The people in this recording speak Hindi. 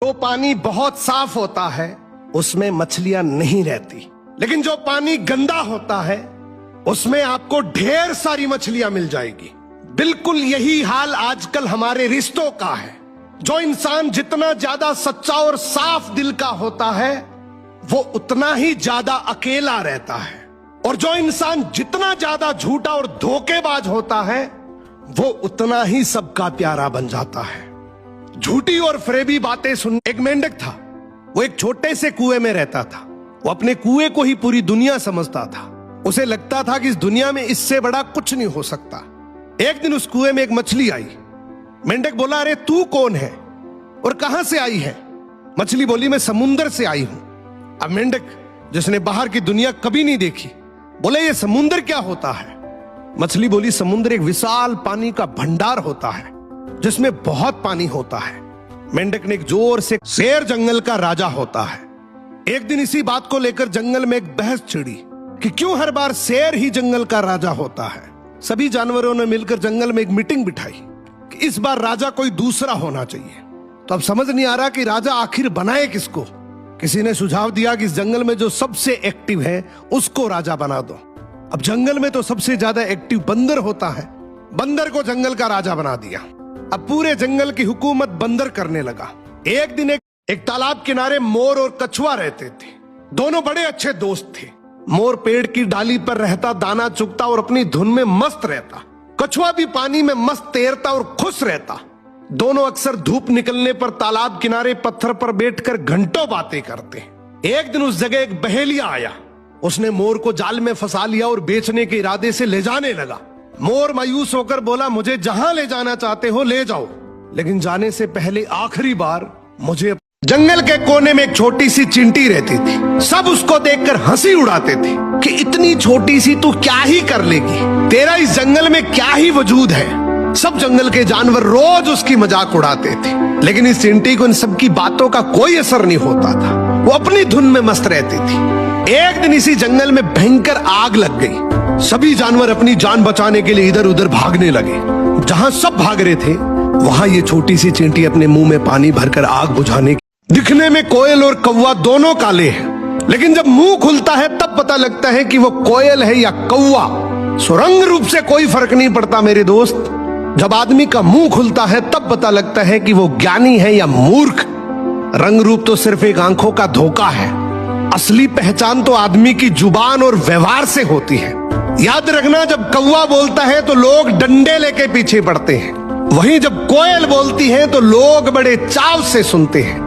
जो पानी बहुत साफ होता है उसमें मछलियां नहीं रहती, लेकिन जो पानी गंदा होता है उसमें आपको ढेर सारी मछलियां मिल जाएगी। बिल्कुल यही हाल आजकल हमारे रिश्तों का है। जो इंसान जितना ज्यादा सच्चा और साफ दिल का होता है वो उतना ही ज्यादा अकेला रहता है, और जो इंसान जितना ज्यादा झूठा और धोखेबाज होता है वो उतना ही सबका प्यारा बन जाता है। झूठी और फरेबी बातें सुन। एक मेंढक था, वो एक छोटे से कुएं में रहता था। वो अपने कुएं को ही पूरी दुनिया समझता था। उसे लगता था कि इस दुनिया में इससे बड़ा कुछ नहीं हो सकता। एक दिन उस कुएं में एक मछली आई। मेंढक बोला, अरे तू कौन है और कहां से आई है? मछली बोली, मैं समुंदर से आई हूं। अब मेंढक, जिसने बाहर की दुनिया कभी नहीं देखी, बोले, ये समुंदर क्या होता है? मछली बोली, समुद्र एक विशाल पानी का भंडार होता है जिसमें बहुत पानी होता है। मेंढक ने एक जोर से, शेर जंगल का राजा होता है। एक दिन इसी बात को लेकर जंगल में एक बहस छिड़ी कि क्यों हर बार शेर ही जंगल का राजा होता है। सभी जानवरों ने मिलकर जंगल में एक मीटिंग बिठाई कि इस बार राजा कोई दूसरा होना चाहिए। तो अब समझ नहीं आ रहा कि राजा आखिर बनाए किसको। किसी ने सुझाव दिया कि इस जंगल में जो सबसे एक्टिव है उसको राजा बना दो। अब जंगल में तो सबसे ज्यादा एक्टिव बंदर होता है। बंदर को जंगल का राजा बना दिया। अब पूरे जंगल की हुकूमत बंदर करने लगा। एक दिन एक तालाब किनारे मोर और कछुआ रहते थे। दोनों बड़े अच्छे दोस्त थे। मोर पेड़ की डाली पर रहता, दाना चुगता और अपनी धुन में मस्त रहता। कछुआ भी पानी में मस्त तैरता और खुश रहता। दोनों अक्सर धूप निकलने पर तालाब किनारे पत्थर पर बैठकर घंटों बातें करते। एक दिन उस जगह एक बहेलिया आया। उसने मोर को जाल में फंसा लिया और बेचने के इरादे से ले जाने लगा। मोर मायूस होकर बोला, मुझे जहां ले जाना चाहते हो ले जाओ, लेकिन जाने से पहले आखिरी बार मुझे। जंगल के कोने में एक छोटी सी चिंटी रहती थी। सब उसको देखकर हंसी उड़ाते थे कि इतनी छोटी सी तू क्या ही कर लेगी, तेरा इस जंगल में क्या ही वजूद है। सब जंगल के जानवर रोज उसकी मजाक उड़ाते थे, लेकिन इस चिंटी को इन सब की बातों का कोई असर नहीं होता था। वो अपनी धुन में मस्त रहती थी। एक दिन इसी जंगल में भयंकर आग लग गई। सभी जानवर अपनी जान बचाने के लिए इधर उधर भागने लगे। जहां सब भाग रहे थे वहां ये छोटी सी चिंटी अपने मुंह में पानी भरकर आग बुझाने। दिखने में कोयल और कौवा दोनों काले हैं, लेकिन जब मुंह खुलता है तब पता लगता है कि वो कोयल है या कौवा। रंग रूप से कोई फर्क नहीं पड़ता मेरे दोस्त। जब आदमी का मुंह खुलता है तब पता लगता है कि वो ज्ञानी है या मूर्ख। रंग रूप तो सिर्फ एक आंखों का धोखा है। असली पहचान तो आदमी की जुबान और व्यवहार से होती है। याद रखना, जब कौवा बोलता है तो लोग डंडे लेके पीछे पड़ते हैं, वहीं जब कोयल बोलती है तो लोग बड़े चाव से सुनते हैं।